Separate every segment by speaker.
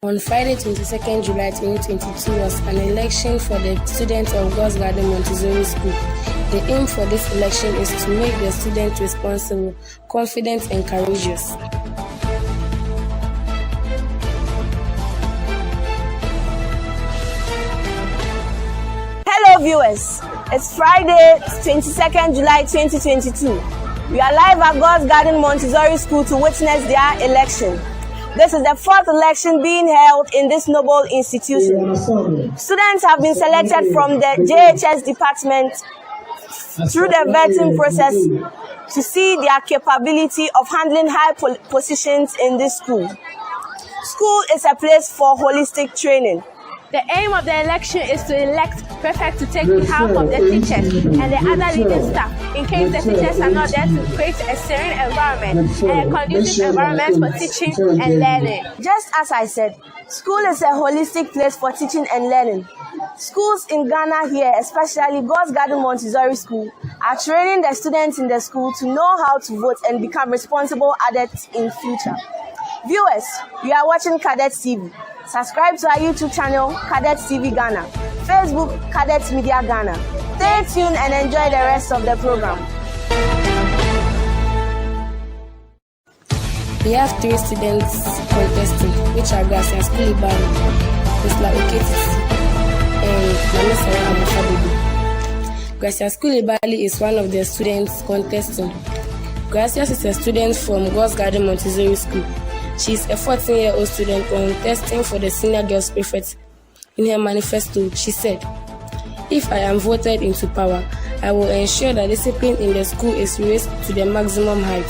Speaker 1: On Friday, 22nd July 2022 was an election for the students of Garden Montessori School. The aim for this election is to make the students responsible, confident, and courageous.
Speaker 2: Hello viewers, it's Friday, 22nd July 2022. We are live at Garden Montessori School to witness their election. This is the fourth election being held in this noble institution. Students have been selected from the JHS department through the vetting process to see their capability of handling high positions in this school. School is a place for holistic training.
Speaker 3: The aim of the election is to elect prefects to take behalf of the teachers and the other leading staff in case the teachers are not there to create a serene environment and a conducive environment for teaching and learning.
Speaker 2: Just as I said, school is a holistic place for teaching and learning. Schools in Ghana here, especially Garden Montessori School, are training the students in the school to know how to vote and become responsible adults in future. Viewers, you are watching Cadet TV. Subscribe to our YouTube channel, Cadet TV Ghana, Facebook, Cadet Media Ghana. Stay tuned and enjoy the rest of the program.
Speaker 1: We have 3 students contesting, which are Gracia School Ibari, Mr. Oketiti, and Mamisawa Amufabedu. Gracia School Ibari is one of the students contesting. Gracia is a student from Garden Montessori School. She is a 14-year-old student contesting for the Senior Girls Prefects. In her manifesto, she said, "If I am voted into power, I will ensure that discipline in the school is raised to the maximum height.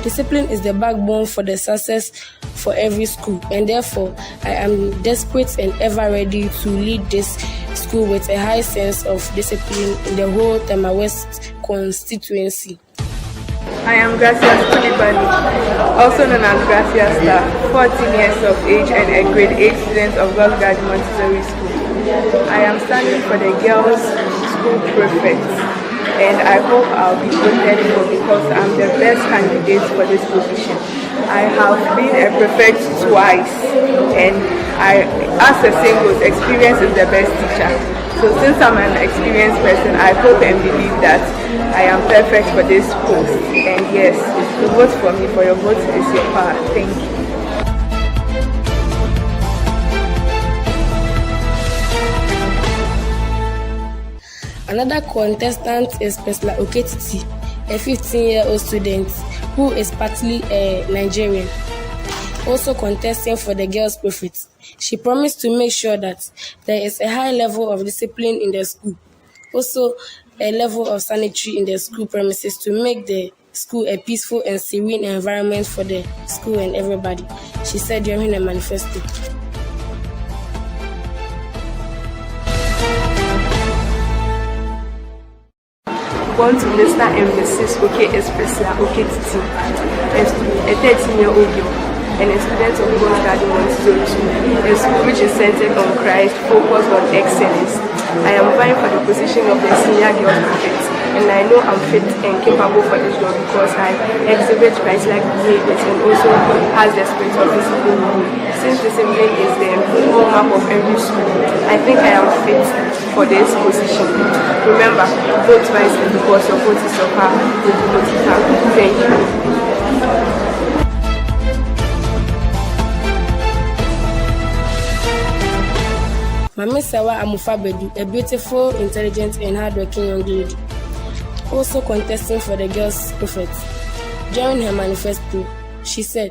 Speaker 1: Discipline is the backbone for the success for every school, and therefore, I am desperate and ever ready to lead this school with a high sense of discipline in the whole Tema West constituency."
Speaker 4: I am Gracia Schoolibani, also known as Gracia Star, 14 years of age and a grade 8 student of Garden Montessori School. I am standing for the girls' school prefects, and I hope I'll be voted for because I'm the best candidate for this position. I have been a prefect twice, and as a single, experience is the best teacher. So since I'm an experienced person, I hope and believe that I am perfect for this post. And yes, to vote for me, for your vote is your power. Thank you.
Speaker 1: Another contestant is Mr. Oketiti, a 15-year-old student who is partly a Nigerian, also contesting for the girls' prefects. She promised to make sure that there is a high level of discipline in the school, also a level of sanitary in the school premises to make the school a peaceful and serene environment for the school and everybody, she said during her manifesto.
Speaker 4: Born to Mr. and Mrs. Oketiti, a 13-year-old girl and a student of Garden Montessori School, a school which is centered on Christ, focused on excellence. I am vying for the position of the Senior Girls Prefect, and I know I'm fit and capable for this job because I exhibit Christ-like behaviors and also has the spirit of discipline. Since discipline is the hallmark of every school, I think I am fit for this position. Remember, vote wisely because your vote is your power. Thank you.
Speaker 1: Mamisawa Amufabedu, a beautiful, intelligent, and hardworking young lady, also contesting for the girls' prefect. During her manifesto, she said,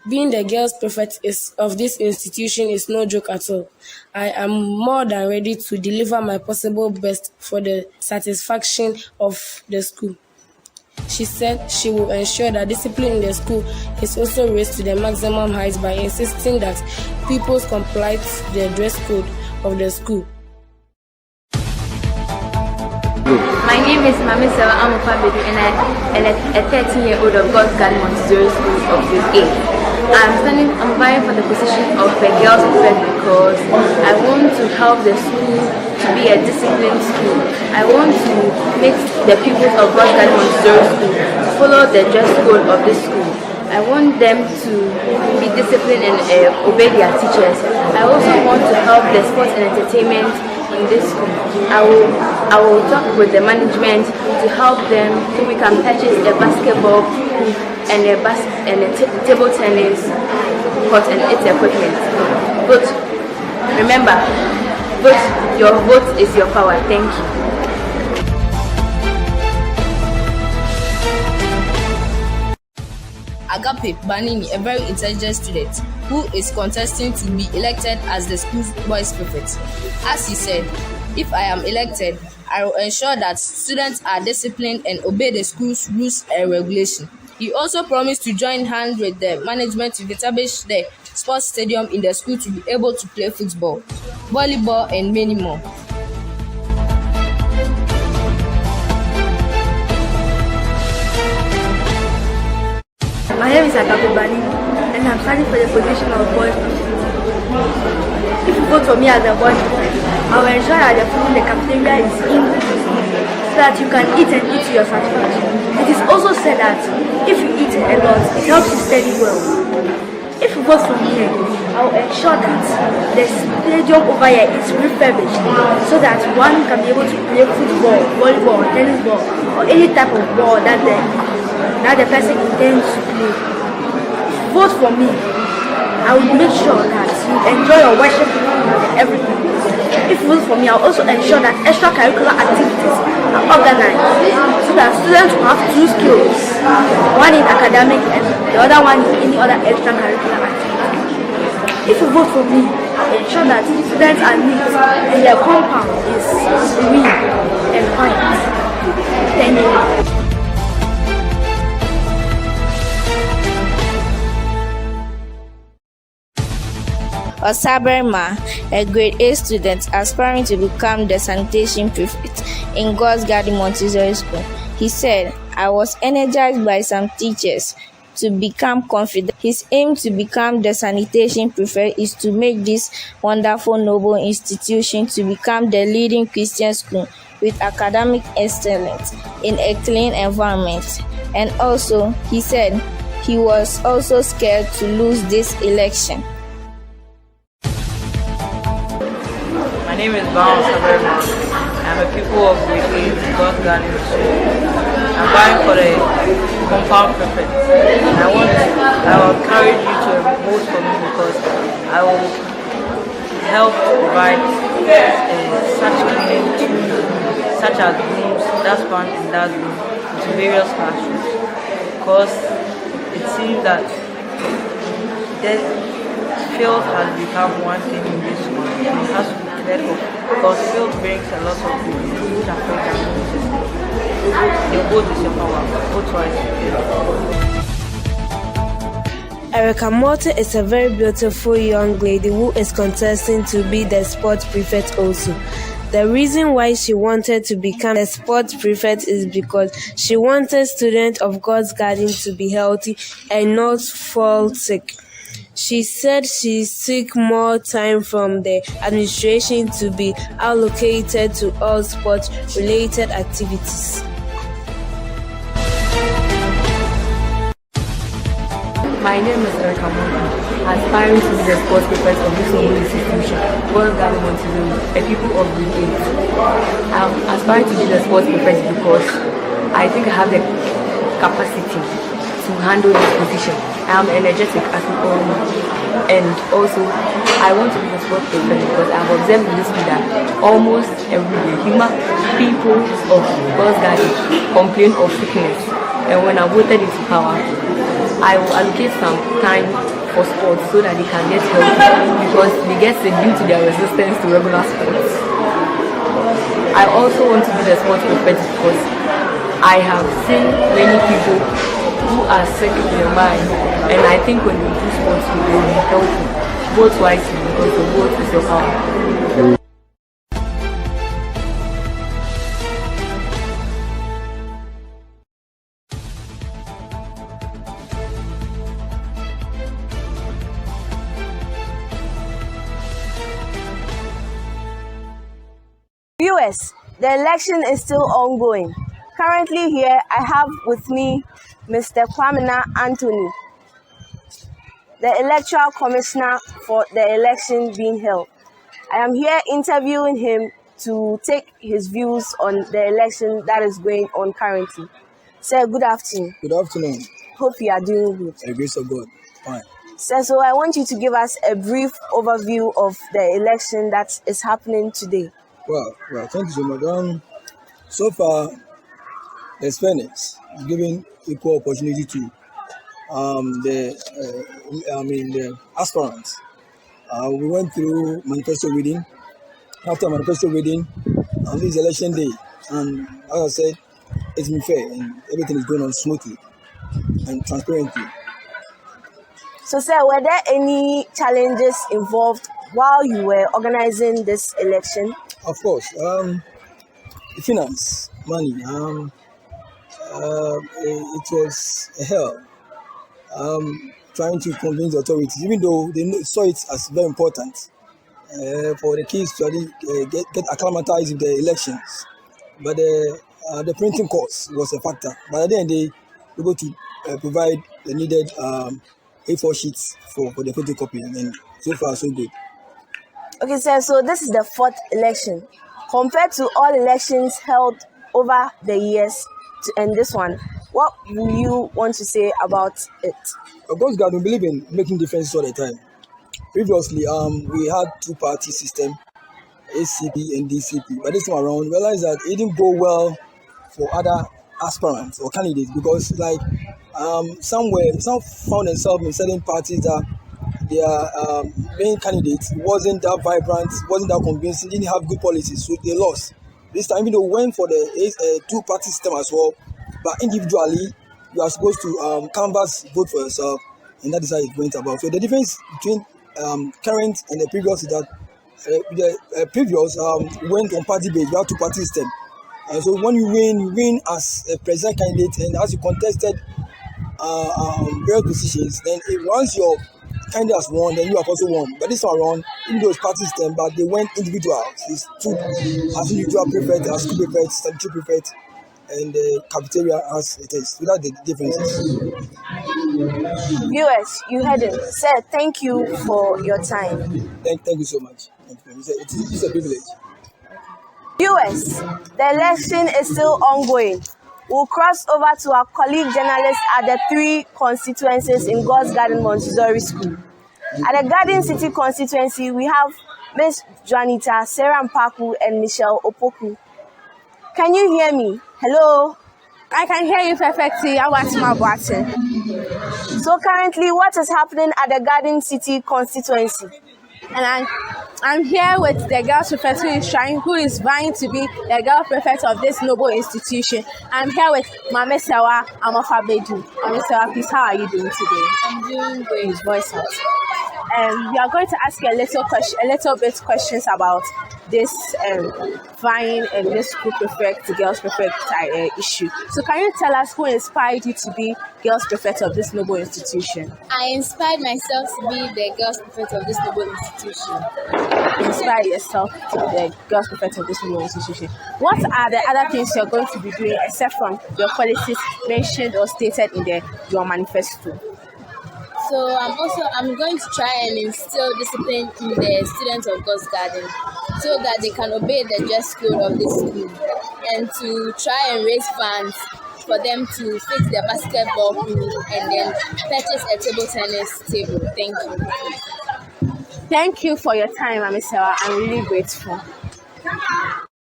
Speaker 1: "Being the girls' prefect of this institution is no joke at all. I am more than ready to deliver my possible best for the satisfaction of the school." She said she will ensure that discipline in the school is also raised to the maximum height by insisting that pupils comply with the dress code of the school.
Speaker 5: My name is Mamisawa Amufabedu, and I am a 13-year-old of Garden Montessori School of grade 8. I'm vying for the position of the girls' prefect because I want to help the school to be a disciplined school. I want to make the pupils of Garden Montessori School follow the dress code of this school. I want them to be disciplined and obey their teachers. I also want to help the sports and entertainment in this school. I will talk with the management to help them so we can purchase a basketball and a table tennis court and its equipment. But remember, your vote is your power. Thank you.
Speaker 6: Agape Banini, a very intelligent student who is contesting to be elected as the school's boys prefect. As he said, if I am elected, I will ensure that students are disciplined and obey the school's rules and regulations. He also promised to join hands with the management to establish the sports stadium in the school to be able to play football, volleyball, and many more.
Speaker 7: My name is Agape Bani, and I'm standing for the position of boys prefect. If you vote for me as a boys prefect, I will ensure that the food in the cafeteria is in so that you can eat and eat to your satisfaction. It is also said that if you eat a lot, it helps you study well. If you vote for me, I will ensure that the stadium over here is refurbished so that one can be able to play football, volleyball, tennis ball, or any type of ball that the person intends to play. Vote for me. I will make sure that you enjoy your worship and everything. If you vote for me, I will also ensure that extracurricular activities are organized so that students will have two skills, one in academic and the other one in any other extracurricular activity. If you vote for me, I will ensure that students are neat and their compound is serene and quiet. Thank you.
Speaker 8: Osaberma, a grade 8 student aspiring to become the sanitation prefect in God's Garden Montessori School. He said, I was energized by some teachers to become confident. His aim to become the sanitation prefect is to make this wonderful, noble institution to become the leading Christian school with academic excellence in a clean environment. And also, he said, he was also scared to lose this election.
Speaker 9: My name is Bounce Saberma. I'm a pupil of grade 8 God's Garden School. I'm vying for the compound prefect. I will encourage you to vote for me because I will help to provide such cleaning tools such as brooms, dustpan, and dustbin to various classrooms. Because it seems that the field has become one thing in this school. It has to be cleared up because field brings a lot of diseases which affect our immune system. Your vote is your power. Vote twice.
Speaker 10: Erica Morton is a very beautiful young lady who is contesting to be the sports prefect also. The reason why she wanted to become a sports prefect is because she wanted students of God's Garden to be healthy and not fall sick. She said she took more time from the administration to be allocated to all sports-related activities.
Speaker 7: My name is Erica Morgan, aspiring to be the sports prefect of this noble institution, Garden Montessori, a pupil of grade 8. I'm aspiring to be the sports prefect because I think I have the capacity to handle this position. I am energetic as people know. And also, I want to be the sports prefect because I've observed in this school that almost every day, human people of God's Garden complain of sickness. And when I voted into power, I will allocate some time for sports so that they can get healthy because they get sick due to their resistance to regular sports. I also want to be the sports prefect because I have seen many people who are sick in their mind, and I think when you do sports, you will be healthy. Vote wisely because the vote is your power.
Speaker 2: Viewers, the election is still ongoing. Currently here, I have with me Mr. Kwamina Anthony. the electoral commissioner for the election being held. I am here interviewing him to take his views on the election that is going on currently. Sir, good afternoon.
Speaker 11: Good afternoon.
Speaker 2: Hope you are doing good.
Speaker 11: By the grace of God. Fine.
Speaker 2: Sir, so I want you to give us a brief overview of the election that is happening today.
Speaker 11: Well, thank you so much. So far, there's fairness, giving equal opportunity to the aspirants. We went through manifesto reading. After manifesto reading, this is election day, and as I said, it's been fair and everything is going on smoothly and transparently.
Speaker 2: So, sir, were there any challenges involved while you were organizing this election?
Speaker 11: Of course, finance, money. It was a hell. Trying to convince the authorities, even though they saw it as very important for the kids to get acclimatized with the elections. But the printing cost was a factor. But at the end, they were able to provide the needed A4 sheets for the photocopy, and so far so good.
Speaker 2: Okay, sir, so this is the fourth election. Compared to all elections held over the years and this one, what do you want to say about it?
Speaker 11: Of course, God, we believe in making differences all the time. Previously, we had two-party system, ACP and DCP. But this time around, we realized that it didn't go well for other aspirants or candidates because, some found themselves in certain parties that their main candidate wasn't that vibrant, wasn't that convincing, didn't have good policies, so they lost. This time, we went for the two-party system as well, but individually, you are supposed to canvass, vote for yourself, and that is how it went about. So the difference between current and the previous is that the previous went on party base, we have two-party system. And so when you win as a president candidate, and as you contested various positions, then once your candidate has won, then you have also won. But this time around, even though it's party system, but they went individual. It's two as individual prefect, as school prefect, statutory prefect, and the cafeteria as it is, without the differences.
Speaker 2: Viewers, you heard him. Sir, thank you for your time.
Speaker 11: Thank you so much. It's a privilege.
Speaker 2: Viewers, the election is still ongoing. We'll cross over to our colleague journalists at the three constituencies in God's Garden Montessori School. At the Garden City constituency, we have Miss Juanita, Sarah Mpaku, and Michelle Opoku. Can you hear me? Hello?
Speaker 3: I can hear you perfectly. I want my button.
Speaker 2: So currently, what is happening at the Garden City constituency?
Speaker 3: And I'm here with the girl prefect who is vying to be the girl prefect of this noble institution. I'm here with Mame Sewa Amofabedu. Mame Sewa, please, how are you doing today?
Speaker 6: I'm doing great.
Speaker 3: His voice out. We are going to ask you a little bit questions about this vying and this school prefect, the girls prefect issue. So can you tell us who inspired you to be girls prefect of this noble institution?
Speaker 6: I inspired myself to be the girls prefect of this noble institution.
Speaker 3: You inspired yourself to be the girls prefect of this noble institution. What are the other things you're going to be doing except from your policies mentioned or stated in your manifesto?
Speaker 6: So I'm going to try and instill discipline in the students of God's Garden so that they can obey the dress code of this school, and to try and raise funds for them to fix their basketball pool and then purchase a table tennis table. Thank you.
Speaker 3: Thank you for your time, Mame Sewa. I'm really grateful.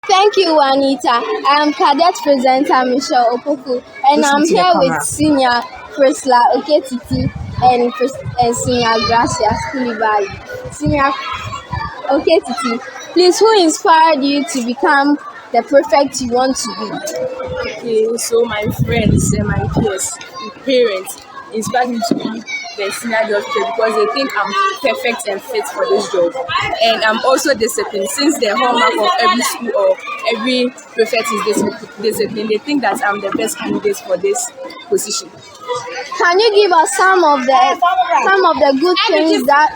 Speaker 12: Thank you, Juanita. I am Cadet presenter Michelle Opoku, and I'm here with Senior Priscilla Oketiti and Senior Gracia Kulibali. Senior Oketiti, please, who inspired you to become the prefect you want to be?
Speaker 13: Okay, so my friends and my peers, my parents inspired me to be the senior girl prefect because they think I'm perfect and fit for this job. And I'm also disciplined. Since the hallmark of every school or every prefect is discipline, they think that I'm the best candidate for this position.
Speaker 12: Can you give us some of the good things that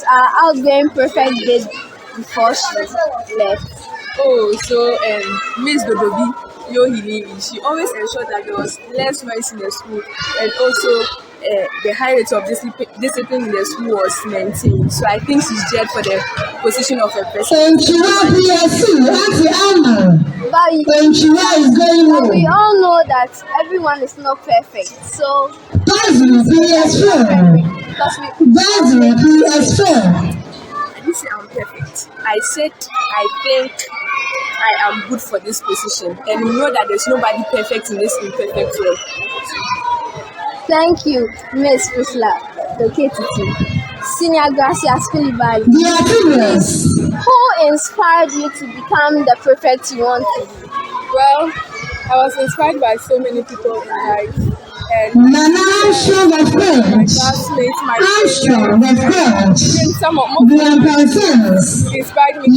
Speaker 12: our outgoing prefect did before she left?
Speaker 13: Oh, so Miss Dodobi, she always ensured that there was less noise in the school, and also the high rate of discipline in the school was maintained. So I think she's geared for the position of a president.
Speaker 12: But we all know that everyone is not perfect. So
Speaker 14: I
Speaker 13: didn't say I'm perfect. I said I think I am good for this position, and we know that there's nobody perfect in this imperfect world.
Speaker 12: thank you, Miss Priscilla Loketiti. Senior Gracia Skulibali. Who inspired you to become the prefect you want to be?
Speaker 4: Well, I was inspired by so many people in life. And my classmates, my friends, even some of my inspired me.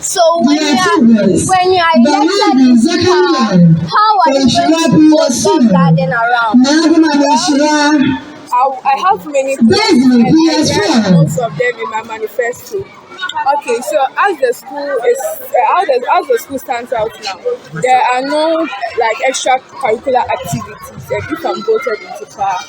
Speaker 12: So when you are elected in power, how are you going to move God's garden around?
Speaker 4: I have many plans, and I write most of them in my manifesto. Okay, so as the school stands out now, there are no extracurricular activities. And if I'm voted into power,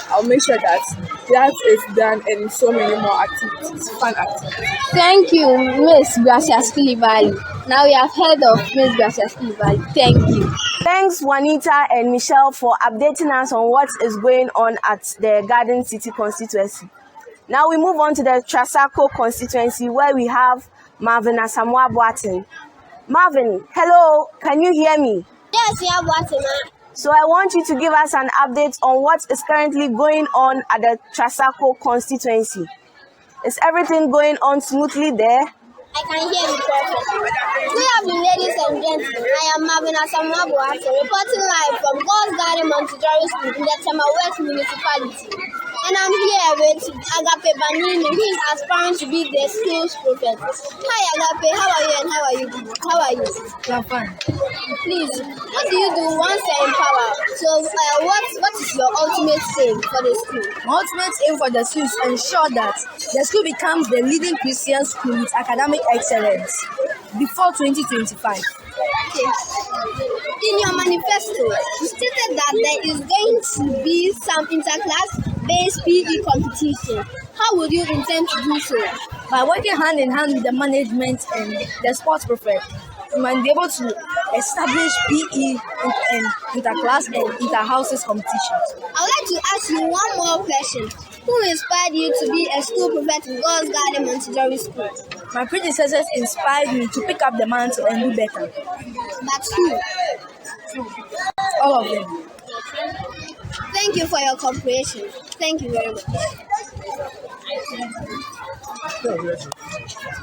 Speaker 4: I'll make sure that is done, and so many more activities, fun activities.
Speaker 12: Thank you, Miss Gracia Skulibali. Now we have heard of Miss Gracia Skulibali. Thank you.
Speaker 2: Thanks, Juanita and Michelle, for updating us on what is going on at the Garden City constituency. Now we move on to the Trasacco constituency, where we have Marvin Asamoah Boateng. Marvin, hello, can you hear me?
Speaker 12: Yes, yeah, Boateng.
Speaker 2: So I want you to give us an update on what is currently going on at the Trasacco constituency. Is everything going on smoothly there?
Speaker 12: I can hear you perfectly. Good afternoon, ladies and gentlemen. I am Marvin Asamoah Boateng, reporting live from Garden Montessori School in the Tema West municipality. And I'm here with Agape Banini, who is aspiring to be the school's prophet. Hi Agape, how are you and how are you doing? How are you?
Speaker 7: I'm fine.
Speaker 12: Please, what do you do once you're in power? So what is your ultimate aim for the school?
Speaker 7: My ultimate aim for the school is to ensure that the school becomes the leading Christian school with academic excellence before 2025.
Speaker 12: Okay. In your manifesto, you stated that there is going to be some interclass-based PE competition. How would you intend to do so?
Speaker 7: By working hand in hand with the management and the sports prefect, we might be able to establish PE and interclass and inter-houses competitions.
Speaker 12: I would like to ask you one more question. Who inspired you to be a school prefect in Garden Montessori School?
Speaker 7: My predecessors inspired me to pick up the mantle and do better.
Speaker 12: That's who?
Speaker 7: All of them.
Speaker 12: Thank you for your cooperation. Thank you very much.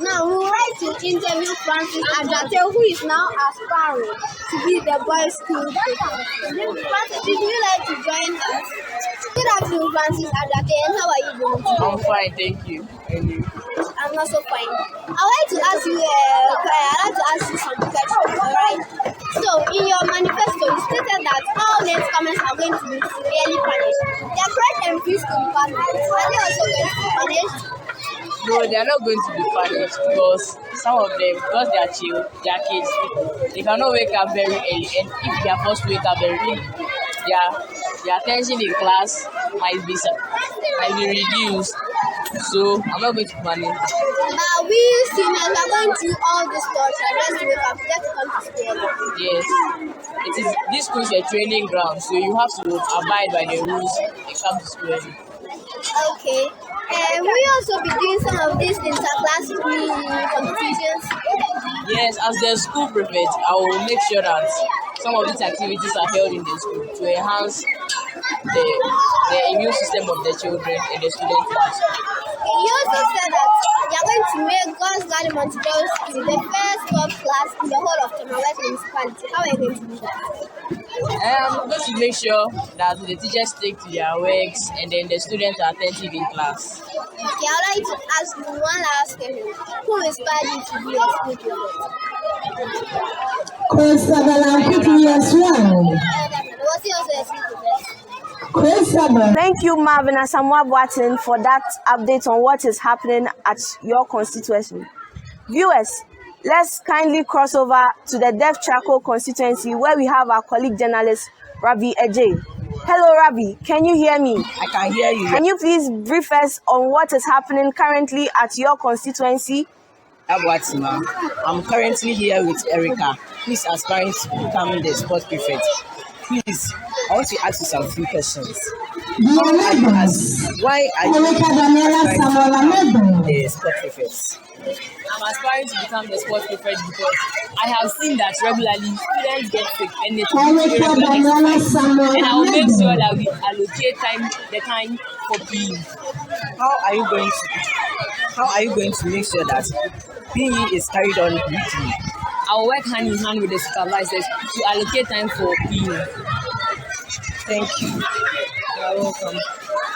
Speaker 12: Now we would like to interview Francis Adjate, who is now aspiring to be the boys' school prefect. Francis, would you like to join us? Good afternoon, Francis Adjate, and how are you doing today?
Speaker 15: I'm fine, thank you. And you?
Speaker 12: I'm also fine. I would like to ask you some questions, alright? So, in your manifesto, you stated that all latecomers are going to be severely punished. The correct and preschool department, are they also going to be punished?
Speaker 15: No, they are not going to be punished because some of them, because they are kids, they cannot wake up very early, and if they are forced to wake up very early, their attention in class might be reduced. So I'm not going to punish.
Speaker 12: But we seniors are going through all this torture just to wake up, just to come to school.
Speaker 15: Yes, this school is a training ground, so you have to abide by the rules and come to school early.
Speaker 12: Okay. And we also be doing some of these interclass competitions.
Speaker 15: Yes, as the school prefect, I will make sure that some of these activities are held in the school to enhance the immune system of the children and the students in the school.
Speaker 12: You also said that you are going to make Garden Montessori School the first top class in the whole of Tema West municipality. How are you going to do that?
Speaker 15: I'm going to make sure that the teachers stick to their works and then the students are attentive in class.
Speaker 12: Okay, I'd like to ask you one last question. Who inspired you to be a school prefect? Was he also a school prefect?
Speaker 2: Thank you, Marvin Asamoah Boateng, for that update on what is happening at your constituency. Viewers, let's kindly cross over to the Deaf Trasacco constituency, where we have our colleague journalist, Ravi Ejay. Hello, Ravi. Can you hear me?
Speaker 14: I can hear you.
Speaker 2: Can you please brief us on what is happening currently at your constituency?
Speaker 14: Abuatima. I'm currently here with Erica, who is aspiring to become the sports prefect. Please, I want to ask you some few questions. Why are you aspiring to become the sports prefect?
Speaker 15: I'm aspiring to become the sports prefect because I have seen that regularly students get sick and they take regular exercise. And I will make sure that we allocate the time for PE.
Speaker 14: How are you going to make sure that PE is carried on weekly?
Speaker 15: I will work hand in hand with the supervisors to allocate time for PE.
Speaker 14: Thank you. You're welcome.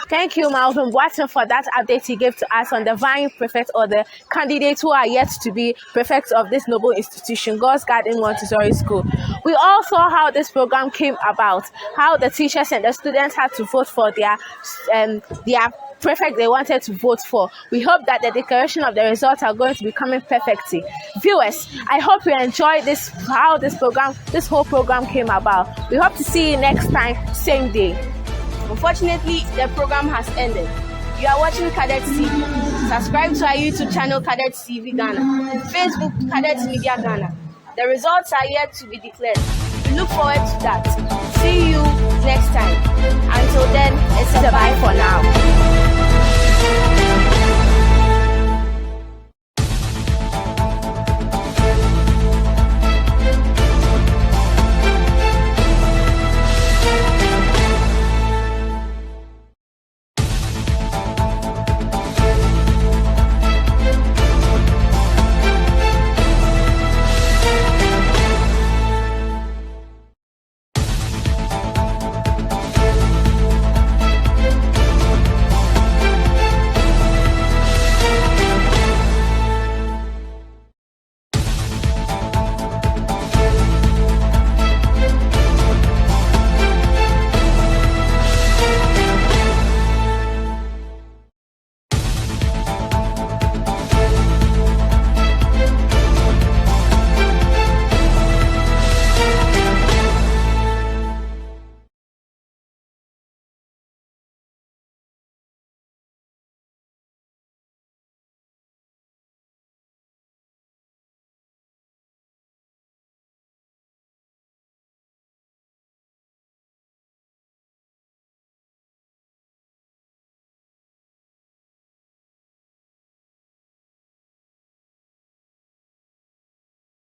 Speaker 3: Thank you, Malcolm Watson, for that update he gave to us on the vying prefect or the candidates who are yet to be prefects of this noble institution, God's Garden Montessori School. We all saw how this program came about, how the teachers and the students had to vote for their prefect they wanted to vote for. We hope that the declaration of the results are going to be coming perfectly. Viewers, I hope you enjoy this, how this whole program came about. We hope to see you next time, same day.
Speaker 2: Unfortunately, the program has ended. You are watching Cadet TV. Subscribe to our YouTube channel, Cadet TV Ghana. Facebook, Cadet Media Ghana. The results are yet to be declared. We look forward to that. See you next time. Until then, it's a bye for now.